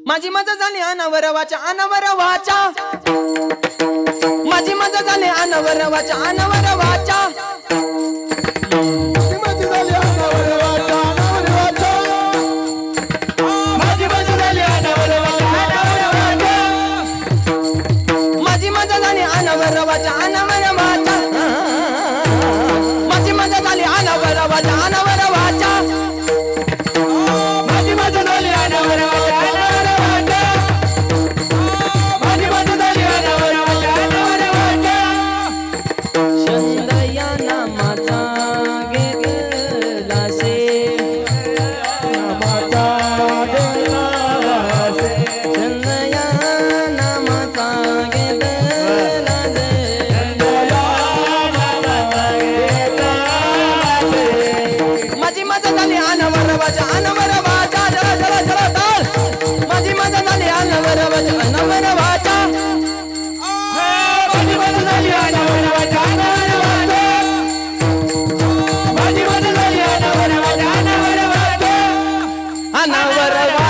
माझी मजा झाली अनावर वाचा अनावर वाचा माझी मजा झाली अनावर वाचा अनावर वाचा माझी मजा झाली अनावर वाचा अनावर वाचा माझी मजा झाली अनावर वाचा अनावर वाचा माझी मजा झाली अनावर वाचा अनावर वाचा माझी मजा झाली अनावर वाचा अनावर वाचा शंदया नामाचा घेतला से नामाचा घेतला से शंदया नामाचा घेतला से शंदया नामाचा घेतला से माझी मजा झाली अनावर वाचा अनावर वाचा जरा जरा जरा ताल माझी मजा झाली अनावर वाचा अनावर वाचा माझी मजा झाली अनावर वाचा अनावर वाचा माझी मजा झाली अनावर वाचा अनावर वाचा अनावर वाचा